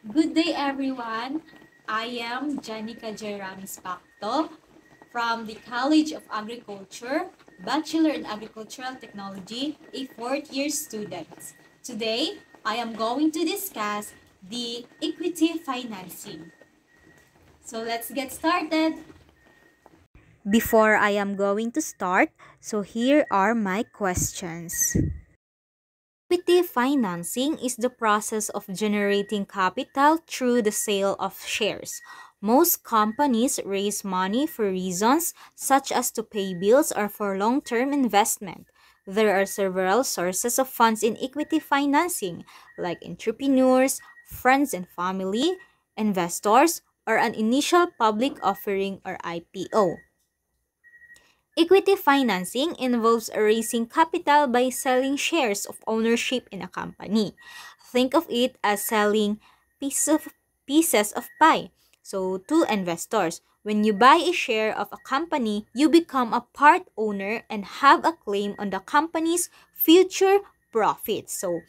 Good day, everyone. I am Janica Jeramis Pacto from the College of Agriculture, Bachelor in Agricultural Technology, a fourth-year student. Today, I am going to discuss the equity financing. So let's get started. Before I am going to start, so here are my questions. Equity financing is the process of generating capital through the sale of shares. Most companies raise money for reasons such as to pay bills or for long-term investment. There are several sources of funds in equity financing, like entrepreneurs, friends and family, investors, or an initial public offering or IPO. Equity financing involves raising capital by selling shares of ownership in a company. Think of it as selling pieces of pie. So, to investors, when you buy a share of a company, you become a part owner and have a claim on the company's future profits. So,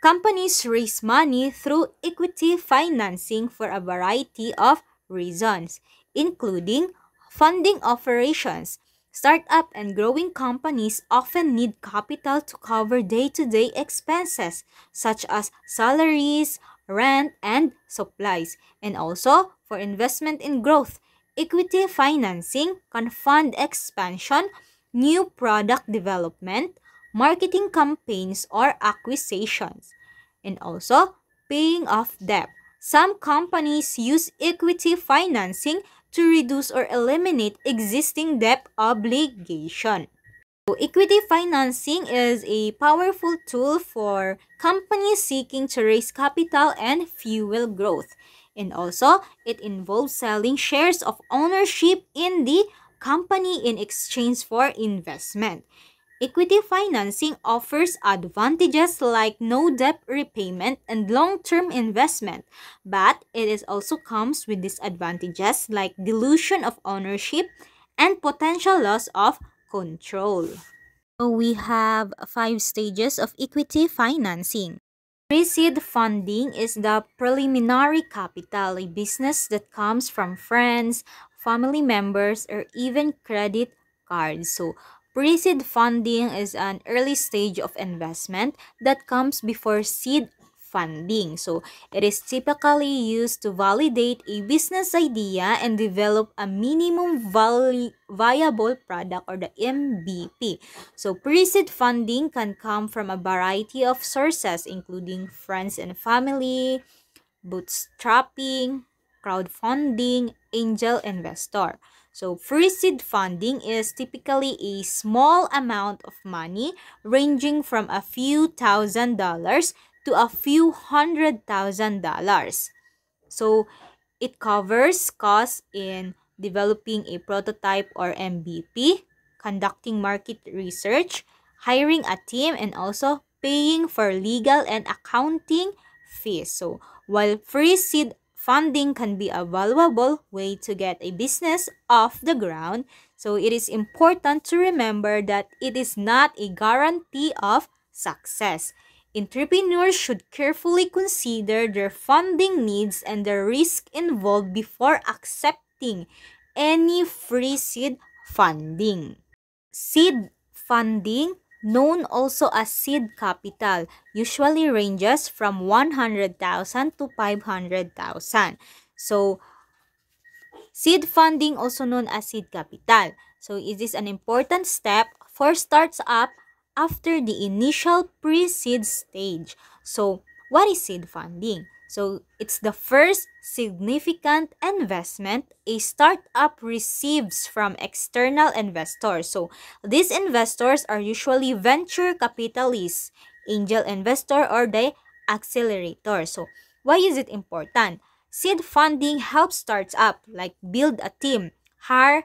companies raise money through equity financing for a variety of reasons, including funding operations. Startup and growing companies often need capital to cover day-to-day expenses such as salaries, rent, and supplies, and also for investment in growth. Equity financing can fund expansion, new product development, marketing campaigns, or acquisitions, and also paying off debt. Some companies use equity financing to reduce or eliminate existing debt obligation. So, equity financing is a powerful tool for companies seeking to raise capital and fuel growth. And also, it involves selling shares of ownership in the company in exchange for investment. Equity financing offers advantages like no debt repayment and long-term investment, but it is also comes with disadvantages like dilution of ownership and potential loss of control. So we have 5 stages of equity financing. Pre-seed funding is the preliminary capital, a business that comes from friends, family members, or even credit cards. So, pre-seed funding is an early stage of investment that comes before seed funding. So, it is typically used to validate a business idea and develop a minimum viable product, or the MVP. So, pre-seed funding can come from a variety of sources, including friends and family, bootstrapping, crowdfunding, angel investor. So, pre-seed funding is typically a small amount of money ranging from a few $1,000s to a few $100,000. So, it covers costs in developing a prototype or MVP, conducting market research, hiring a team, and also paying for legal and accounting fees. So, while free seed funding can be a valuable way to get a business off the ground, so it is important to remember that it is not a guarantee of success. Entrepreneurs should carefully consider their funding needs and the risk involved before accepting any free seed funding. Seed funding, known also as seed capital, usually ranges from 100,000 to 500,000. So, seed funding, also known as seed capital. So, it is an important step for startups after the initial pre-seed stage. So, what is seed funding? So, it's the first significant investment a startup receives from external investors. So, these investors are usually venture capitalists, angel investor, or the accelerator. So, why is it important? Seed funding helps startups like build a team, hire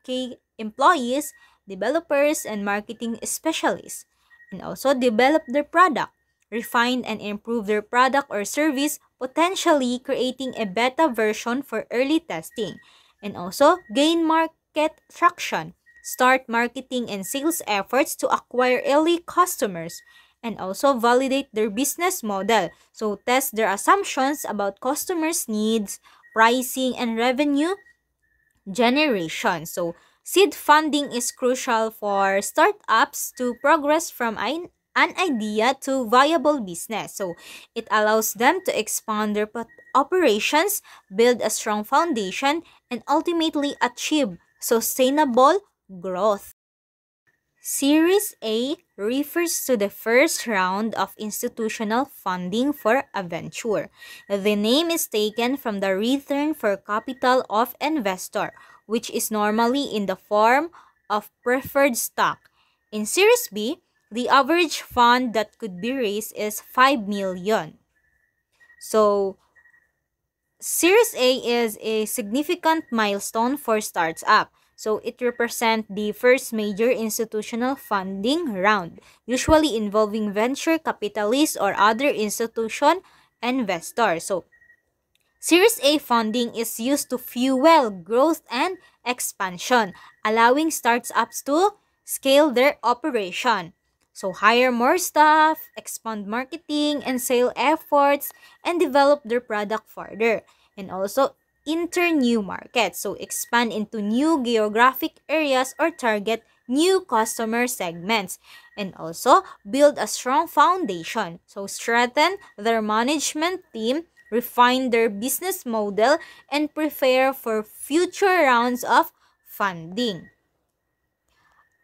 key employees, developers, and marketing specialists, and also develop their product, refine and improve their product or service, potentially creating a beta version for early testing, and also gain market traction, start marketing and sales efforts to acquire early customers, and also validate their business model. So test their assumptions about customers' needs, pricing, and revenue generation. So seed funding is crucial for startups to progress from an idea to viable business. So it allows them to expand their operations, build a strong foundation, and ultimately achieve sustainable growth. Series A refers to the first round of institutional funding for a venture. The name is taken from the return for capital of investor, which is normally in the form of preferred stock. In Series B, the average fund that could be raised is 5 million. So, Series A is a significant milestone for startups. So it represents the first major institutional funding round, usually involving venture capitalists or other institution investors. So Series A funding is used to fuel growth and expansion, allowing startups to scale their operation. So hire more staff, expand marketing and sale efforts, and develop their product further. And also enter new markets. So expand into new geographic areas or target new customer segments. And also build a strong foundation. So strengthen their management team, refine their business model, and prepare for future rounds of funding.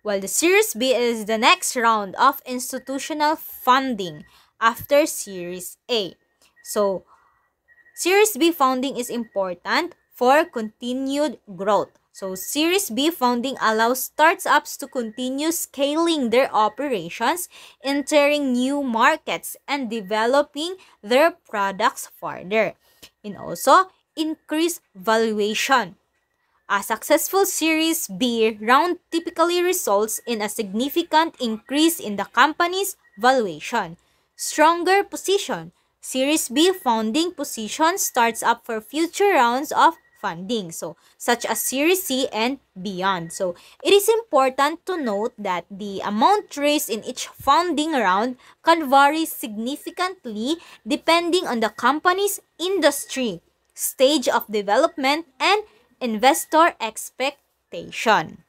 While the Series B is the next round of institutional funding after Series A. So, Series B funding is important for continued growth. So, Series B funding allows startups to continue scaling their operations, entering new markets, and developing their products further. And also, increase valuation. A successful Series B round typically results in a significant increase in the company's valuation. Stronger position. Series B funding position starts up for future rounds of funding, so such as Series C and beyond. So it is important to note that the amount raised in each funding round can vary significantly depending on the company's industry, stage of development, and investor expectation.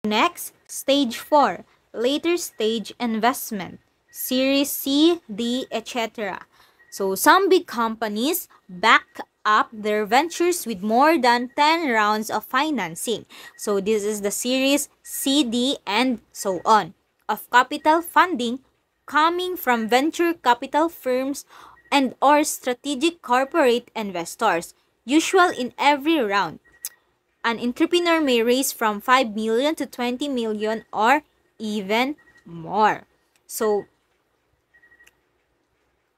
Next, stage 4, later stage investment, Series C, D, etc. So some big companies back up their ventures with more than 10 rounds of financing. So this is the Series C, D, and so on of capital funding coming from venture capital firms and or strategic corporate investors, usual in every round. An entrepreneur may raise from 5 million to 20 million or even more. So,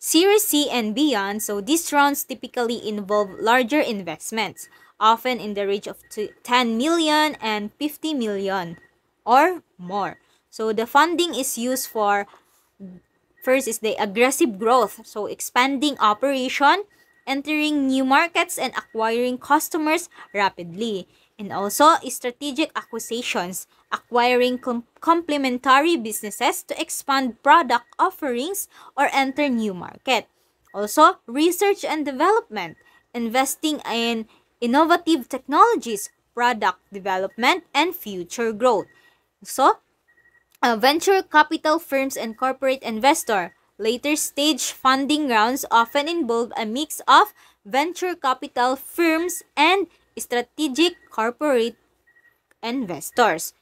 Series C and beyond, so these rounds typically involve larger investments, often in the range of 10 million and 50 million or more. So, the funding is used for, first is the aggressive growth, so expanding operation, entering new markets, and acquiring customers rapidly. And also strategic acquisitions, acquiring complementary businesses to expand product offerings or enter new market. Also, research and development, investing in innovative technologies, product development, and future growth. So, venture capital firms and corporate investor. Later stage funding rounds often involve a mix of venture capital firms and strategic corporate investors.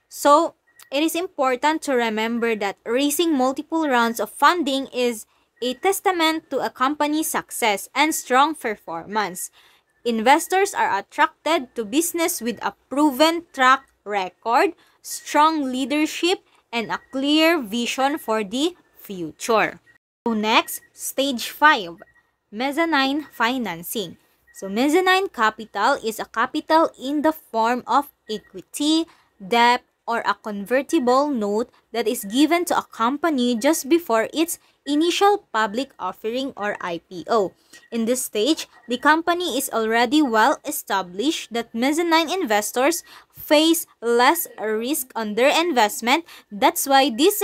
So, it is important to remember that raising multiple rounds of funding is a testament to a company's success and strong performance. Investors are attracted to business with a proven track record, strong leadership, and a clear vision for the future. So next, stage 5, mezzanine financing. So mezzanine capital is a capital in the form of equity, debt, or a convertible note that is given to a company just before its initial public offering or IPO. In this stage, the company is already well established that mezzanine investors face less risk on their investment. That's why these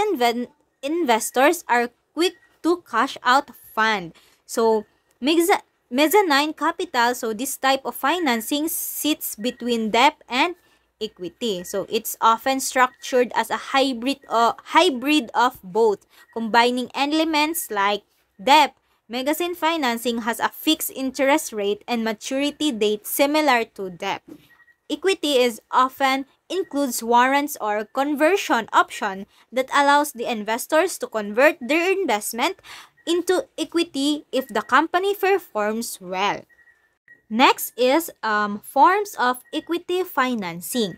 investors are quick to cash out fund. So, mezzanine capital, so this type of financing sits between debt and equity. So, it's often structured as a hybrid of both, combining elements like debt. Mezzanine financing has a fixed interest rate and maturity date similar to debt. Equity is often includes warrants or conversion option that allows the investors to convert their investment into equity if the company performs well. Next is forms of equity financing.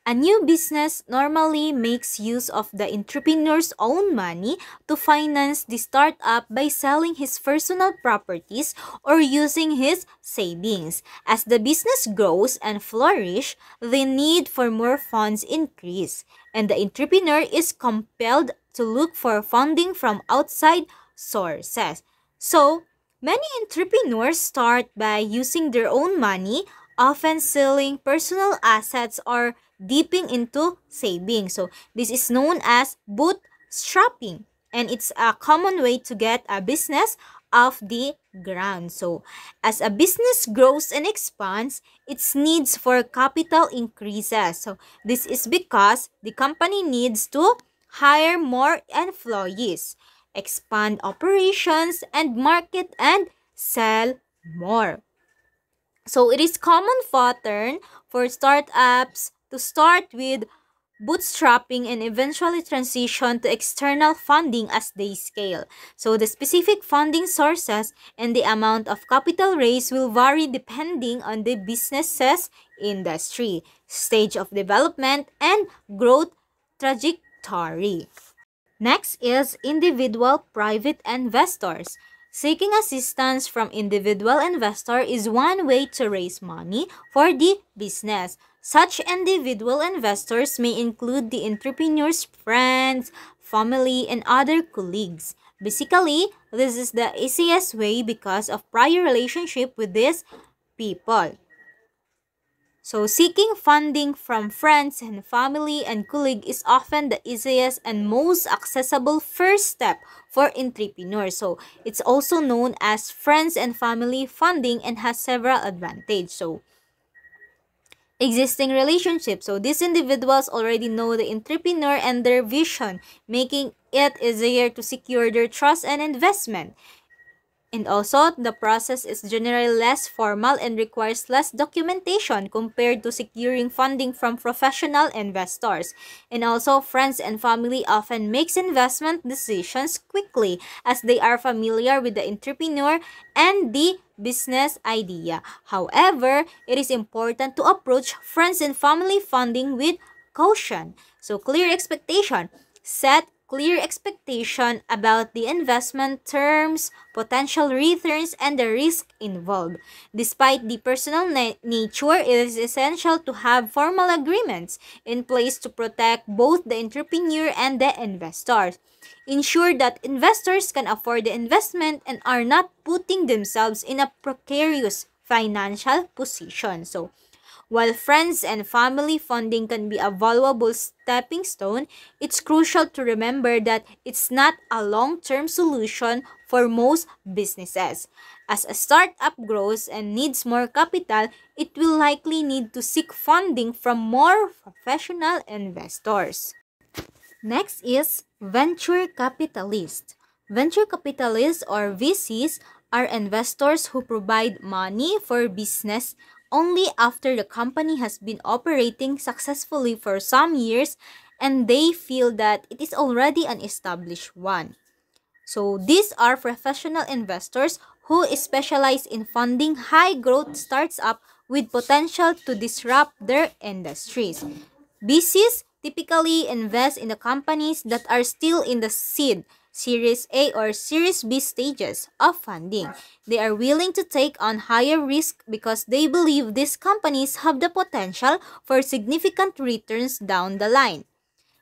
A new business normally makes use of the entrepreneur's own money to finance the startup by selling his personal properties or using his savings. As the business grows and flourishes, the need for more funds increase, and the entrepreneur is compelled to look for funding from outside sources. So, many entrepreneurs start by using their own money, often selling personal assets or dipping into savings. So, this is known as bootstrapping, and it's a common way to get a business off the ground. So, as a business grows and expands, its needs for capital increases. So, this is because the company needs to hire more employees, expand operations, and market and sell more. So it is common pattern for startups to start with bootstrapping and eventually transition to external funding as they scale. So the specific funding sources and the amount of capital raised will vary depending on the business's industry, stage of development, and growth trajectory. Next is individual private investors. Seeking assistance from individual investor is one way to raise money for the business. Such individual investors may include the entrepreneur's friends, family, and other colleagues. Basically, this is the easiest way because of prior relationship with these people. So, seeking funding from friends and family and colleagues is often the easiest and most accessible first step for entrepreneurs. So, it's also known as friends and family funding and has several advantages. So, existing relationships. So, these individuals already know the entrepreneur and their vision, making it easier to secure their trust and investment. And also, the process is generally less formal and requires less documentation compared to securing funding from professional investors. And also, friends and family often makes investment decisions quickly as they are familiar with the entrepreneur and the business idea. However, it is important to approach friends and family funding with caution. So, clear expectation. Set clear expectation about the investment terms, potential returns, and the risk involved. Despite the personal nature, it is essential to have formal agreements in place to protect both the entrepreneur and the investors. Ensure that investors can afford the investment and are not putting themselves in a precarious financial position. So, while friends and family funding can be a valuable stepping stone, it's crucial to remember that it's not a long-term solution for most businesses. As a startup grows and needs more capital, it will likely need to seek funding from more professional investors. Next is venture capitalists. Venture capitalists or VCs are investors who provide money for business only after the company has been operating successfully for some years and they feel that it is already an established one. So these are professional investors who specialize in funding high-growth startups with potential to disrupt their industries. VCs typically invest in the companies that are still in the seed, Series A or Series B stages of funding. They are willing to take on higher risk because they believe these companies have the potential for significant returns down the line.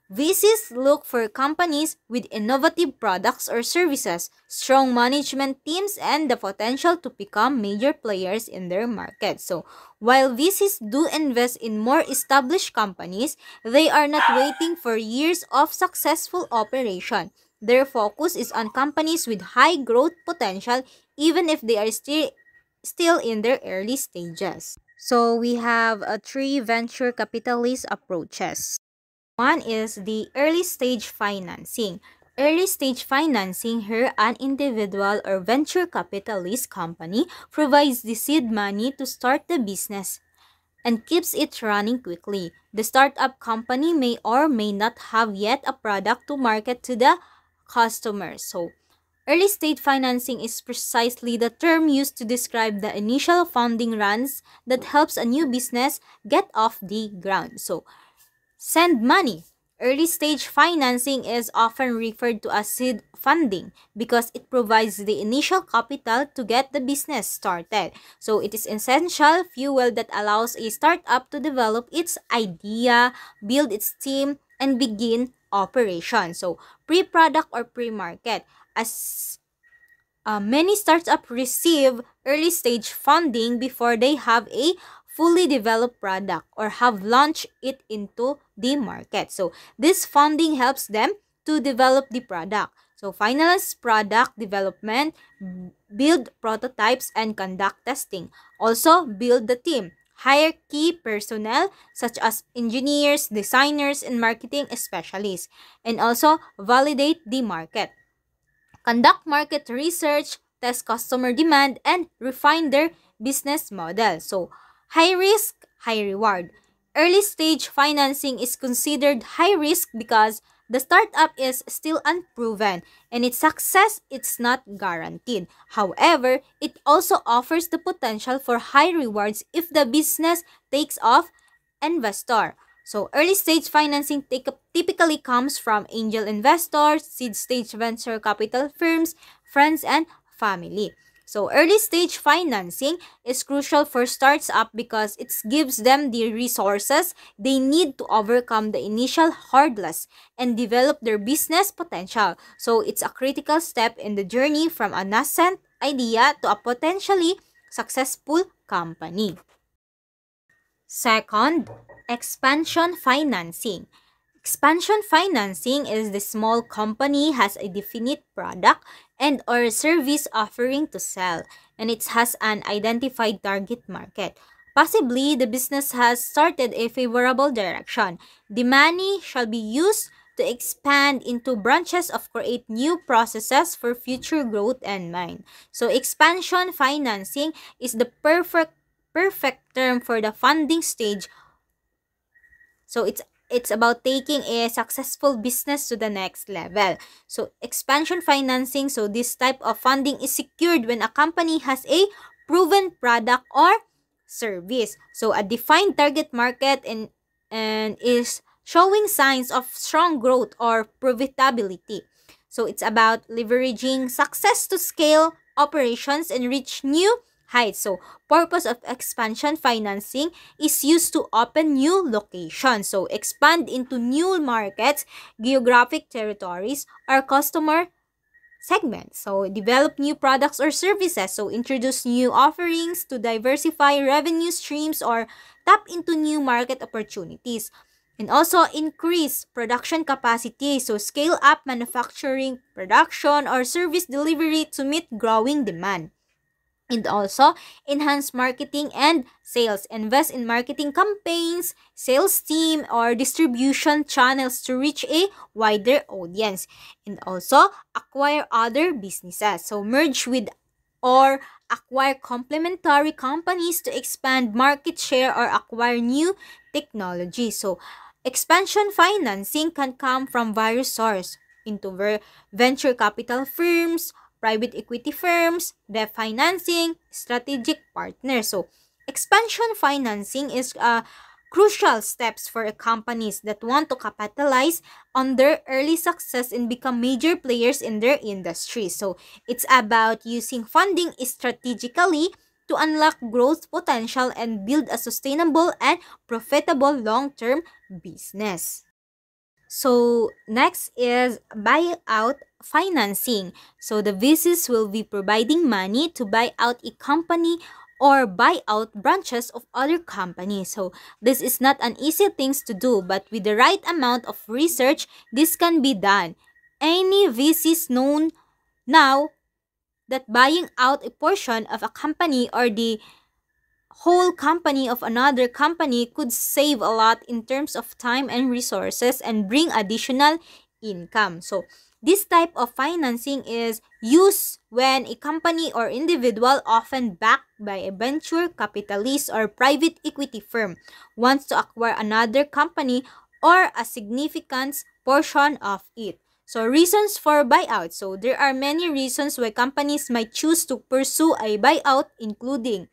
VCs look for companies with innovative products or services, strong management teams, and the potential to become major players in their market. So, while VCs do invest in more established companies, they are not waiting for years of successful operation. Their focus is on companies with high growth potential even if they are still in their early stages. So we have three venture capitalist approaches. One is the early stage financing. Early stage financing, here an individual or venture capitalist company provides the seed money to start the business and keeps it running quickly. The startup company may or may not have yet a product to market to the customer. So, early stage financing is precisely the term used to describe the initial funding runs that helps a new business get off the ground. So, send money. Early stage financing is often referred to as seed funding because it provides the initial capital to get the business started. So it is essential fuel that allows a startup to develop its idea, build its team, and begin operation. So pre-product or pre-market. As many startups receive early stage funding before they have a fully developed product or have launched it into the market. So this funding helps them to develop the product. So finalize product development, build prototypes, and conduct testing. Also build the team. Hire key personnel such as engineers, designers, and marketing specialists. And also validate the market. Conduct market research, test customer demand, and refine their business model. So, high risk, high reward. Early stage financing is considered high risk because the startup is still unproven and its success is not guaranteed. However, it also offers the potential for high rewards if the business takes off. Investor. So, early stage financing typically comes from angel investors, seed stage venture capital firms, friends, and family. So, early stage financing is crucial for startups because it gives them the resources they need to overcome the initial hurdles and develop their business potential. So, it's a critical step in the journey from a nascent idea to a potentially successful company. Second, expansion financing. Expansion financing is the small company has a definite product and or service offering to sell, and it has an identified target market. Possibly, the business has started a favorable direction. The money shall be used to expand into branches of create new processes for future growth and mind. So, expansion financing is the perfect term for the funding stage. So it's about taking a successful business to the next level. So expansion financing, so this type of funding is secured when a company has a proven product or service. So a defined target market and is showing signs of strong growth or profitability. So it's about leveraging success to scale operations and reach new heights. So purpose of expansion financing is used to open new locations. So expand into new markets, geographic territories, or customer segments. So develop new products or services. So introduce new offerings to diversify revenue streams or tap into new market opportunities. And also increase production capacity. So scale up manufacturing, production, or service delivery to meet growing demand. And also enhance marketing and sales. Invest in marketing campaigns, sales team, or distribution channels to reach a wider audience. And also acquire other businesses. So merge with or acquire complementary companies to expand market share or acquire new technology. So expansion financing can come from various sources into venture capital firms, private equity firms, debt financing, strategic partners. So, expansion financing is crucial steps for companies that want to capitalize on their early success and become major players in their industry. So, it's about using funding strategically to unlock growth potential and build a sustainable and profitable long-term business. So next is buyout financing. So the VCs will be providing money to buy out a company or buy out branches of other companies. So this is not an easy thing to do, but with the right amount of research, this can be done. Any VCs known now that buying out a portion of a company or the whole company of another company could save a lot in terms of time and resources and bring additional income. So this type of financing is used when a company or individual, often backed by a venture capitalist or private equity firm, wants to acquire another company or a significant portion of it. So reasons for buyout. So there are many reasons why companies might choose to pursue a buyout, including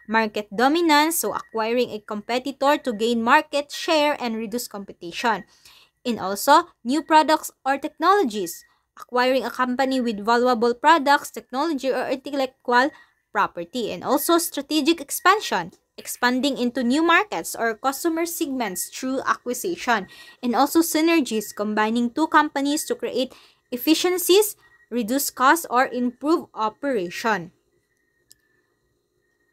market dominance, so acquiring a competitor to gain market share and reduce competition. And also, new products or technologies, acquiring a company with valuable products, technology, or intellectual property. And also, strategic expansion, expanding into new markets or customer segments through acquisition. And also, synergies, combining two companies to create efficiencies, reduce costs, or improve operation.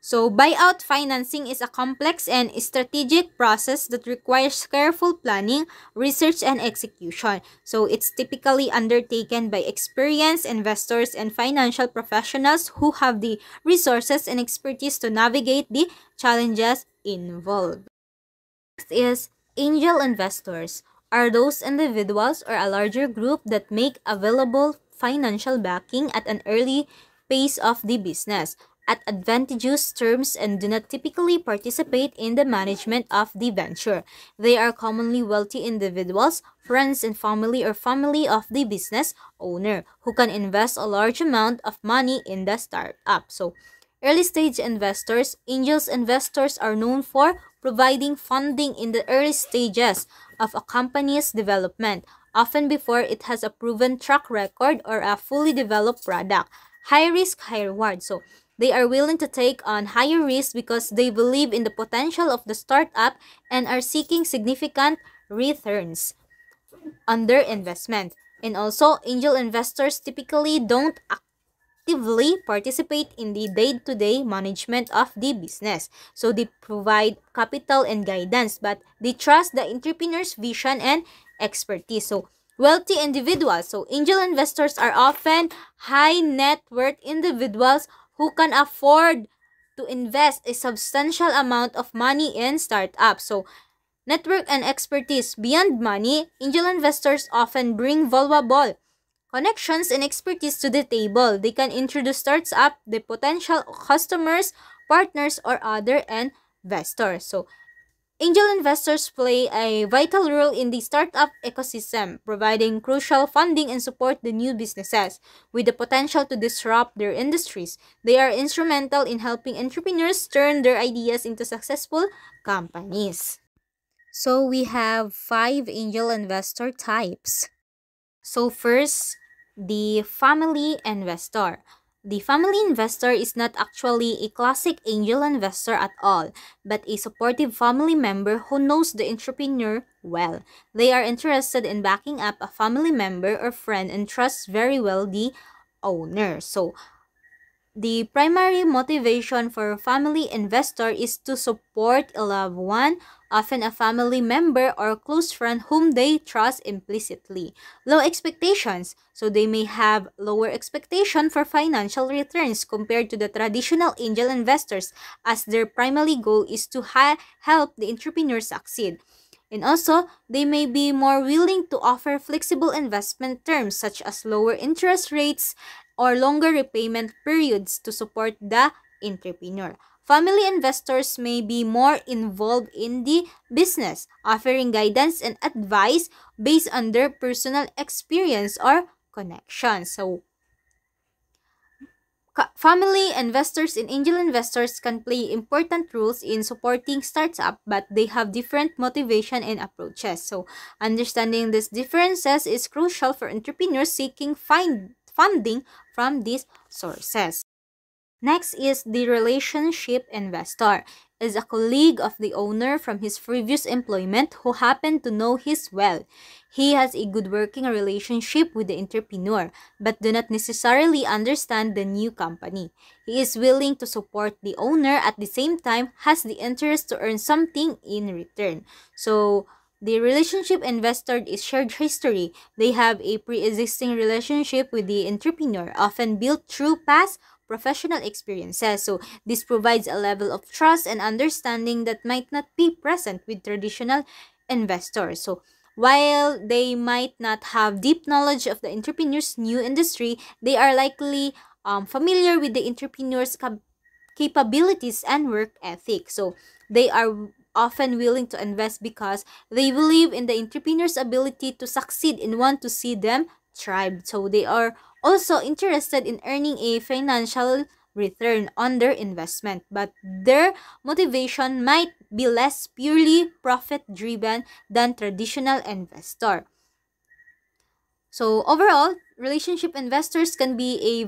So, buyout financing is a complex and strategic process that requires careful planning, research, and execution. So, it's typically undertaken by experienced investors and financial professionals who have the resources and expertise to navigate the challenges involved. Next is angel investors are those individuals or a larger group that make available financial backing at an early phase of the business at advantageous terms and do not typically participate in the management of the venture. They are commonly wealthy individuals, friends and family or family of the business owner who can invest a large amount of money in the startup. So, early stage investors, angels investors are known for providing funding in the early stages of a company's development, often before it has a proven track record or a fully developed product. High risk, high reward. So, they are willing to take on higher risk because they believe in the potential of the startup and are seeking significant returns on their investment. And also, angel investors typically don't actively participate in the day-to-day management of the business. So they provide capital and guidance, but they trust the entrepreneur's vision and expertise. So wealthy individuals. So angel investors are often high net worth individuals who can afford to invest a substantial amount of money in startups. So network and expertise beyond money, angel investors often bring valuable connections and expertise to the table. They can introduce startups, the potential customers, partners, or other investors. So, angel investors play a vital role in the startup ecosystem, providing crucial funding and support the new businesses with the potential to disrupt their industries. They are instrumental in helping entrepreneurs turn their ideas into successful companies. So, we have 5 angel investor types. So first, the family investor. The family investor is not actually a classic angel investor at all, but a supportive family member who knows the entrepreneur well. They are interested in backing up a family member or friend and trust very well the owner. So the primary motivation for a family investor is to support a loved one, often a family member or close friend whom they trust implicitly. Low expectations, so they may have lower expectation for financial returns compared to the traditional angel investors, as their primary goal is to help the entrepreneur succeed. And also, they may be more willing to offer flexible investment terms such as lower interest rates or longer repayment periods to support the entrepreneur. Family investors may be more involved in the business, offering guidance and advice based on their personal experience or connections. So, family investors and angel investors can play important roles in supporting startups, but they have different motivation and approaches. So, understanding these differences is crucial for entrepreneurs seeking funding from these sources. Next is the relationship investor. Is a colleague of the owner from his previous employment who happened to know his well. He has a good working relationship with the entrepreneur, but do not necessarily understand the new company. He is willing to support the owner at the same time has the interest to earn something in return. So, The relationship investor is shared history. They have a pre-existing relationship with the entrepreneur, often built through past professional experiences. So this provides a level of trust and understanding that might not be present with traditional investors. So while they might not have deep knowledge of the entrepreneur's new industry, they are likely familiar with the entrepreneur's capabilities and work ethic. So they are often willing to invest because they believe in the entrepreneur's ability to succeed and want to see them thrive. So they are also interested in earning a financial return on their investment, but their motivation might be less purely profit driven than traditional investor. So overall, relationship investors can be a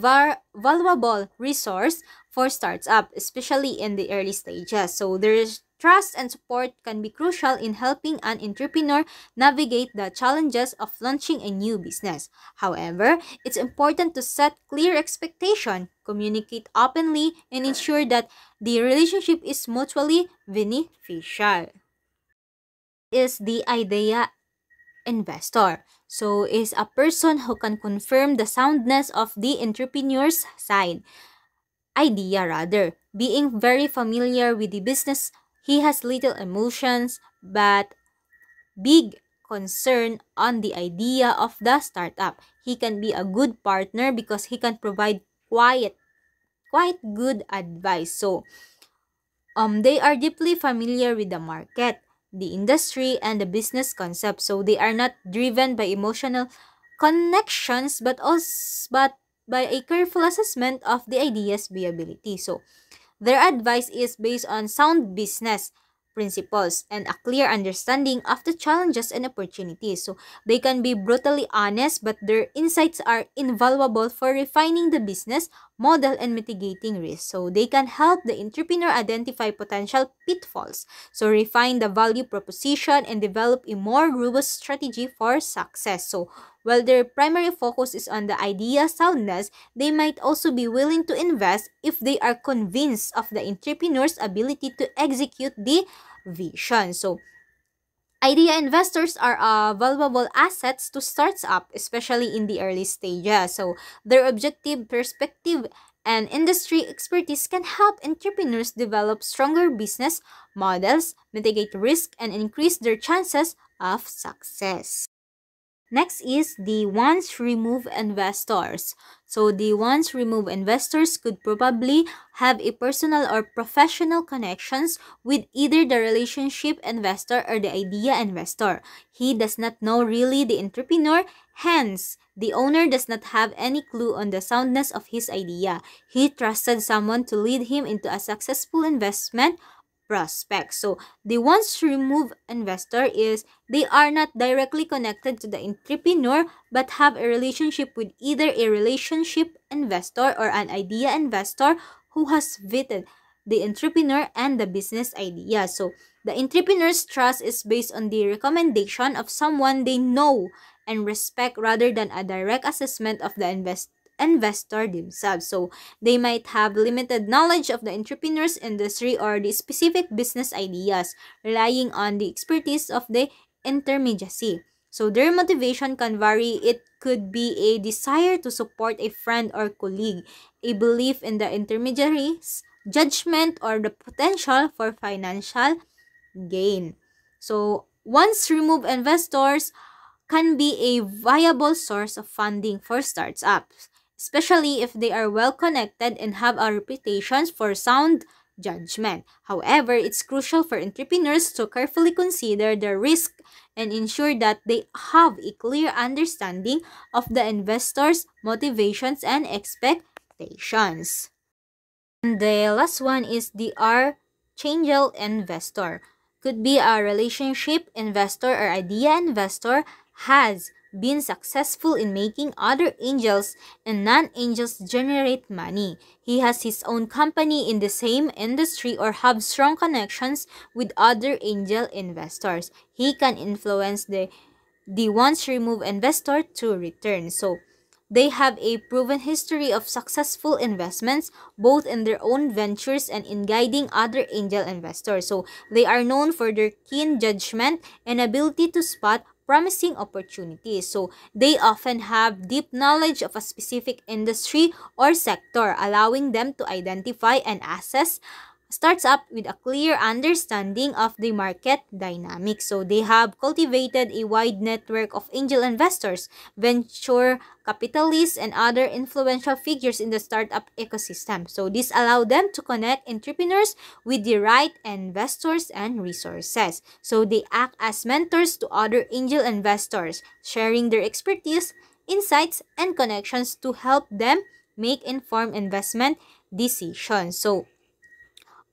valuable resource for startups, especially in the early stages. So their trust and support can be crucial in helping an entrepreneur navigate the challenges of launching a new business. However, it's important to set clear expectation, communicate openly, and ensure that the relationship is mutually beneficial. Is the idea investor. So is a person who can confirm the soundness of the entrepreneur's idea rather. Being very familiar with the business, he has little emotions but big concern on the idea of the startup. He can be a good partner because he can provide quite good advice. So they are deeply familiar with the market, the industry, and the business concept. So they are not driven by emotional connections, but by a careful assessment of the idea's viability. So their advice is based on sound business principles and a clear understanding of the challenges and opportunities. So they can be brutally honest, but their insights are invaluable for refining the business model and mitigating risks. So they can help the entrepreneur identify potential pitfalls, so refine the value proposition and develop a more robust strategy for success. So while their primary focus is on the idea soundness, they might also be willing to invest if they are convinced of the entrepreneur's ability to execute the vision. So idea investors are valuable assets to startups, especially in the early stages. So their objective perspective and industry expertise can help entrepreneurs develop stronger business models, mitigate risk, and increase their chances of success. Next is the once remove investors. So the once remove investors could probably have a personal or professional connections with either the relationship investor or the idea investor. He does not know really the entrepreneur, hence the owner does not have any clue on the soundness of his idea. He trusted someone to lead him into a successful investment prospect. So the once remove investor is they are not directly connected to the entrepreneur but have a relationship with either a relationship investor or an idea investor who has vetted the entrepreneur and the business idea. So the entrepreneur's trust is based on the recommendation of someone they know and respect rather than a direct assessment of the investor themselves. So they might have limited knowledge of the entrepreneur's industry or the specific business ideas, relying on the expertise of the intermediacy. So their motivation can vary. It could be a desire to support a friend or colleague, a belief in the intermediary's judgment, or the potential for financial gain. So once remove investors can be a viable source of funding for startups, especially if they are well connected and have a reputation for sound judgment. However, it's crucial for entrepreneurs to carefully consider the risk and ensure that they have a clear understanding of the investor's motivations and expectations. And the last one is the angel investor. Could be a relationship investor or idea investor has been successful in making other angels and non-angels generate money. He has his own company in the same industry or have strong connections with other angel investors. He can influence the once remove investor to return. So they have a proven history of successful investments, both in their own ventures and in guiding other angel investors. So they are known for their keen judgment and ability to spot promising opportunities. So they often have deep knowledge of a specific industry or sector, allowing them to identify and assess starts up with a clear understanding of the market dynamics. So they have cultivated a wide network of angel investors, venture capitalists, and other influential figures in the startup ecosystem. So this allows them to connect entrepreneurs with the right investors and resources. So they act as mentors to other angel investors, sharing their expertise, insights, and connections to help them make informed investment decisions. So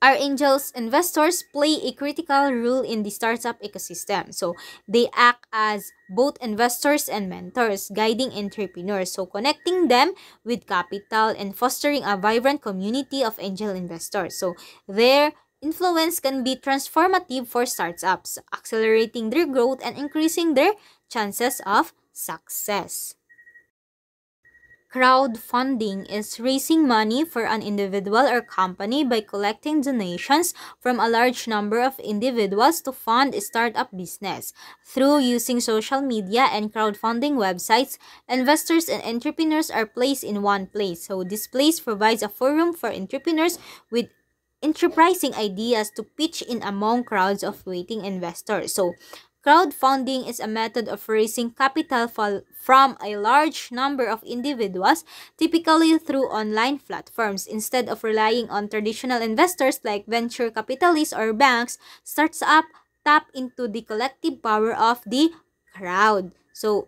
our angels investors play a critical role in the startup ecosystem. So they act as both investors and mentors, guiding entrepreneurs, so connecting them with capital and fostering a vibrant community of angel investors. So their influence can be transformative for startups, accelerating their growth and increasing their chances of success. Crowdfunding is raising money for an individual or company by collecting donations from a large number of individuals to fund a startup business. Through using social media and crowdfunding websites, investors and entrepreneurs are placed in one place. So this place provides a forum for entrepreneurs with enterprising ideas to pitch in among crowds of waiting investors. So crowdfunding is a method of raising capital from a large number of individuals, typically through online platforms. Instead of relying on traditional investors like venture capitalists or banks, startups tap into the collective power of the crowd. So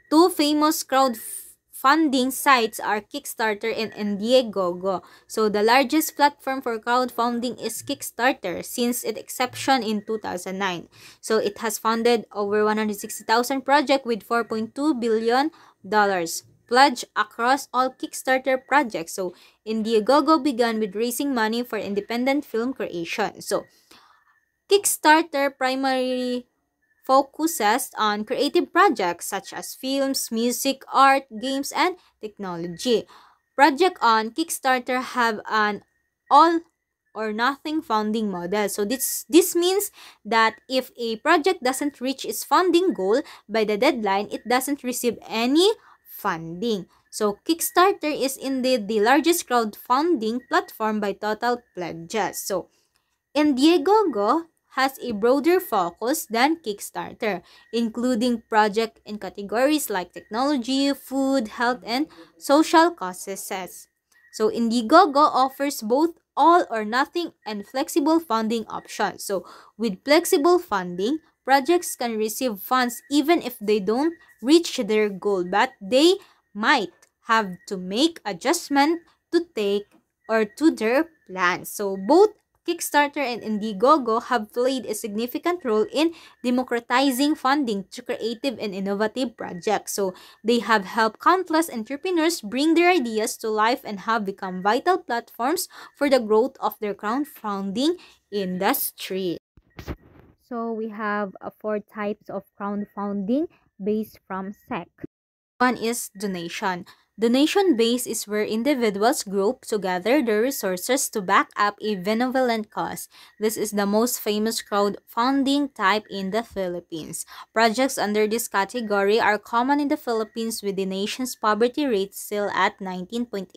two famous crowdfunding sites are Kickstarter and Indiegogo. So the largest platform for crowdfunding is Kickstarter since its inception in 2009. So it has funded over 160,000 projects with $4.2 billion pledged across all Kickstarter projects. So Indiegogo began with raising money for independent film creation. So Kickstarter primarily focuses on creative projects such as films, music, art, games, and technology. Projects on Kickstarter have an all or nothing funding model. So this means that if a project doesn't reach its funding goal by the deadline, it doesn't receive any funding. So Kickstarter is indeed the largest crowdfunding platform by total pledges. So Indiegogo has a broader focus than Kickstarter, including projects in categories like technology, food, health, and social causes. So Indiegogo offers both all or nothing and flexible funding options. So with flexible funding, projects can receive funds even if they don't reach their goal, but they might have to make adjustment to take or to their plans. So both Kickstarter and Indiegogo have played a significant role in democratizing funding to creative and innovative projects. So they have helped countless entrepreneurs bring their ideas to life and have become vital platforms for the growth of their crowdfunding industry. So we have four types of crowdfunding based from SEC. One is donation. Donation base is where individuals group together their resources to back up a benevolent cause. This is the most famous crowdfunding type in the Philippines. Projects under this category are common in the Philippines, with the nation's poverty rate still at 19.8%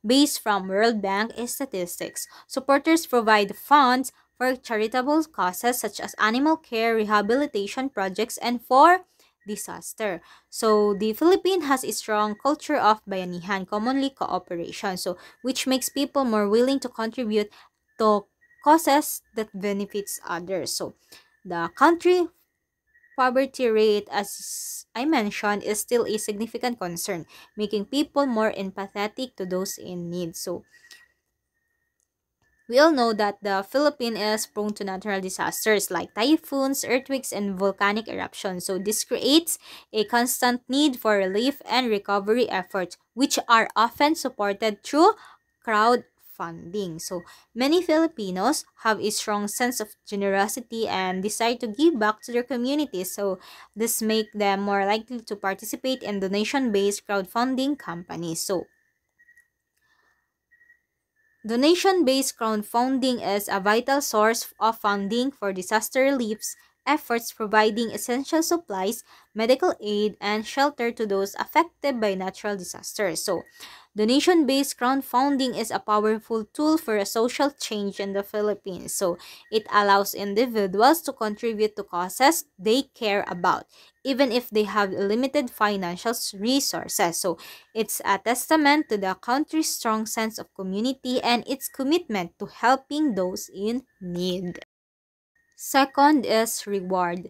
based from World Bank statistics. Supporters provide funds for charitable causes such as animal care, rehabilitation projects, and for disaster. So the Philippines has a strong culture of bayanihan, commonly cooperation, so which makes people more willing to contribute to causes that benefits others. So the country poverty rate, as I mentioned, is still a significant concern, making people more empathetic to those in need. So we all know that the Philippines is prone to natural disasters like typhoons, earthquakes, and volcanic eruptions. So this creates a constant need for relief and recovery efforts, which are often supported through crowdfunding. crowdfunding. So many Filipinos have a strong sense of generosity and desire to give back to their communities. So this make them more likely to participate in donation-based crowdfunding companies. So donation-based crowdfunding is a vital source of funding for disaster relief efforts, providing essential supplies, medical aid, and shelter to those affected by natural disasters. So, donation-based crowdfunding is a powerful tool for a social change in the Philippines. So, it allows individuals to contribute to causes they care about, even if they have limited financial resources. So, it's a testament to the country's strong sense of community and its commitment to helping those in need. Second is reward.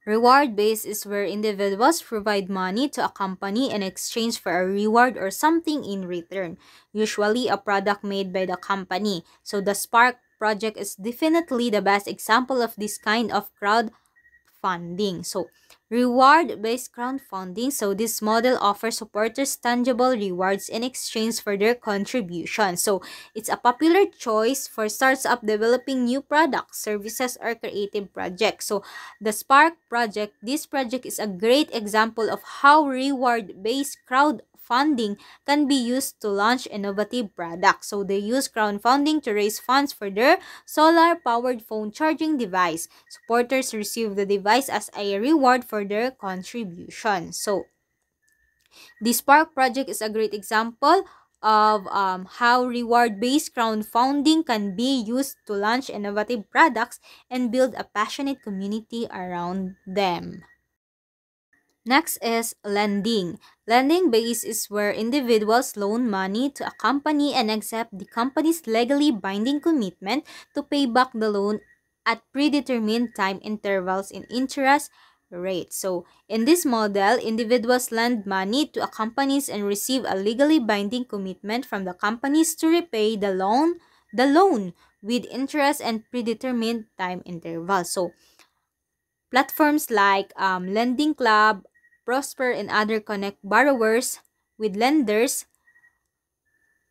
Reward base is where individuals provide money to a company in exchange for a reward or something in return, usually a product made by the company. So the Spark project is definitely the best example of this kind of crowdfunding. So reward-based crowdfunding. So this model offers supporters tangible rewards in exchange for their contribution. So it's a popular choice for startups developing new products, services, or creative projects. So the Spark project, this project is a great example of how reward-based crowdfunding can be used to launch innovative products. So they use crowdfunding to raise funds for their solar-powered phone charging device. Supporters receive the device as a reward for their contribution. So the Spark project is a great example of how reward-based crowdfunding can be used to launch innovative products and build a passionate community around them. Next is lending. Lending base is where individuals loan money to a company and accept the company's legally binding commitment to pay back the loan at predetermined time intervals in interest rates. So, in this model, individuals lend money to a companies and receive a legally binding commitment from the companies to repay the loan with interest and predetermined time intervals. So, platforms like Lending Club, Prosper, and other connect borrowers with lenders.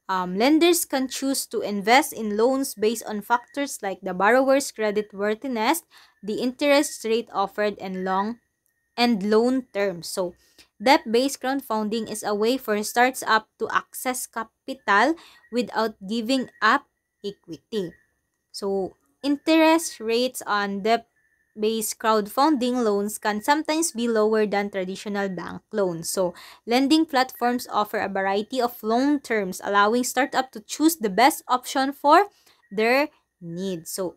Lenders can choose to invest in loans based on factors like the borrower's credit worthiness, the interest rate offered, and loan terms. So, debt-based crowdfunding is a way for startups to access capital without giving up equity. So, interest rates on debt-based crowdfunding loans can sometimes be lower than traditional bank loans. So, lending platforms offer a variety of loan terms, allowing startups to choose the best option for their needs. So,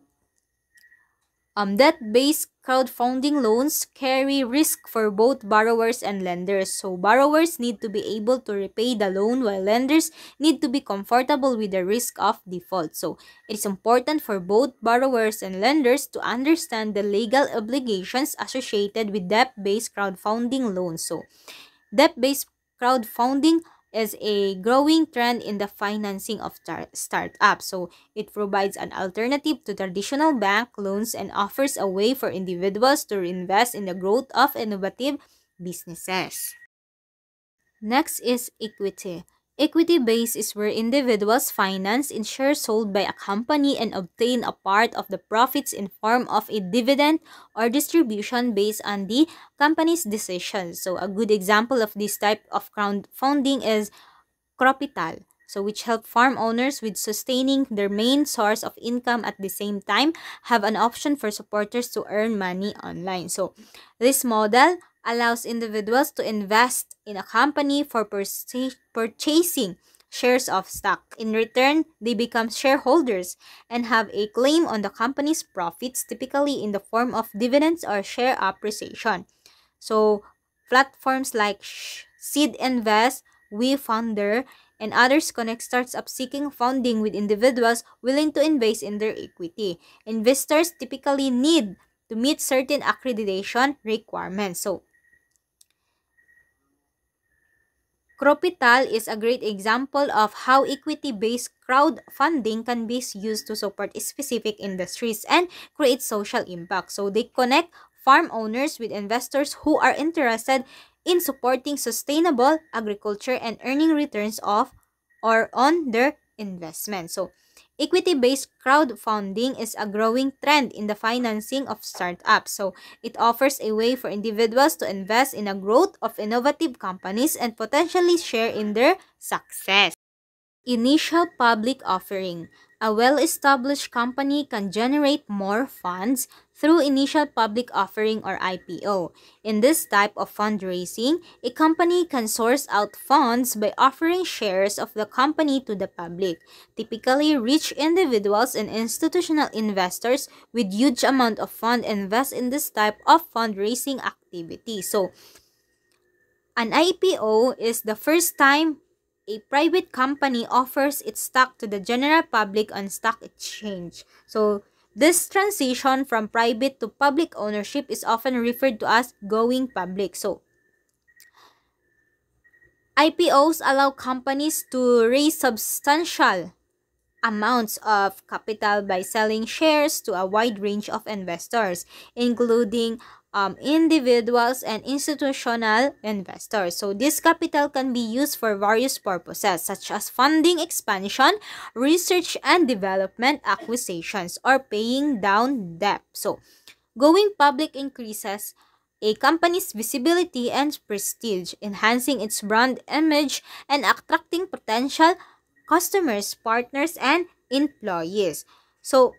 debt-based crowdfunding loans carry risk for both borrowers and lenders. So borrowers need to be able to repay the loan while lenders need to be comfortable with the risk of default. So it's important for both borrowers and lenders to understand the legal obligations associated with debt-based crowdfunding loans. So debt-based crowdfunding is a growing trend in the financing of startups. So it provides an alternative to traditional bank loans and offers a way for individuals to invest in the growth of innovative businesses. Next is equity. Equity base is where individuals finance in shares sold by a company and obtain a part of the profits in form of a dividend or distribution based on the company's decisions. So a good example of this type of crowdfunding is Cropital, so which help farm owners with sustaining their main source of income at the same time have an option for supporters to earn money online. So this model allows individuals to invest in a company for purchasing shares of stock. In return, they become shareholders and have a claim on the company's profits, typically in the form of dividends or share appreciation. So platforms like Seed Invest, WeFunder, and others connect startups seeking funding with individuals willing to invest in their equity. Investors typically need to meet certain accreditation requirements. So, Cropital is a great example of how equity-based crowdfunding can be used to support specific industries and create social impact. So they connect farm owners with investors who are interested in supporting sustainable agriculture and earning returns of or on their investment. So, equity-based crowdfunding is a growing trend in the financing of startups. So, it offers a way for individuals to invest in the growth of innovative companies and potentially share in their success. Initial public offering. A well-established company can generate more funds through initial public offering or IPO. In this type of fundraising, a company can source out funds by offering shares of the company to the public. Typically, rich individuals and institutional investors with huge amount of fund invest in this type of fundraising activity. So, an IPO is the first time a private company offers its stock to the general public on stock exchange. So, this transition from private to public ownership is often referred to as going public. So, IPOs allow companies to raise substantial amounts of capital by selling shares to a wide range of investors, including individuals and institutional investors. So this capital can be used for various purposes such as funding expansion, research and development, acquisitions, or paying down debt. So going public increases a company's visibility and prestige, enhancing its brand image and attracting potential customers, partners, and employees. So,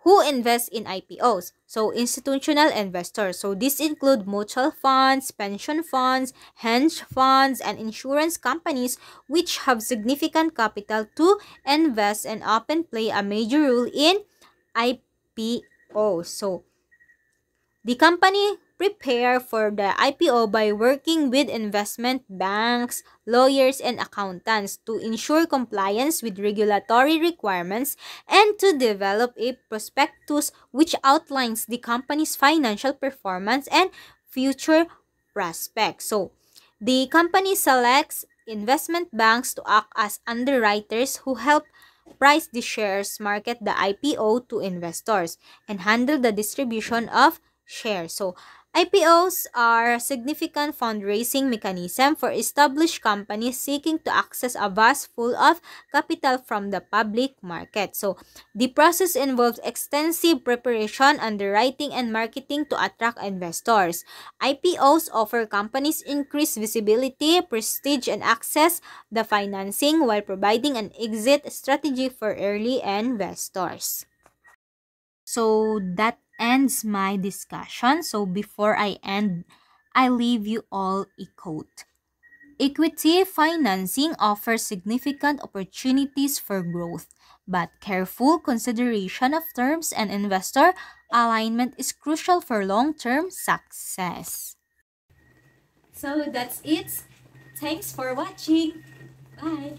who invests in IPOs? So, institutional investors. So, these include mutual funds, pension funds, hedge funds, and insurance companies which have significant capital to invest and often play a major role in IPOs. So, the company prepare for the IPO by working with investment banks, lawyers, and accountants to ensure compliance with regulatory requirements and to develop a prospectus which outlines the company's financial performance and future prospects. So, the company selects investment banks to act as underwriters who help price the shares, market the IPO to investors, and handle the distribution of shares. So, IPOs are a significant fundraising mechanism for established companies seeking to access a vast pool of capital from the public market. So, the process involves extensive preparation, underwriting, and marketing to attract investors. IPOs offer companies increased visibility, prestige, and access the financing while providing an exit strategy for early investors. So that ends my discussion. So before I end, I leave you all a quote. Equity financing offers significant opportunities for growth, but careful consideration of terms and investor alignment is crucial for long-term success. So that's it. Thanks for watching. Bye.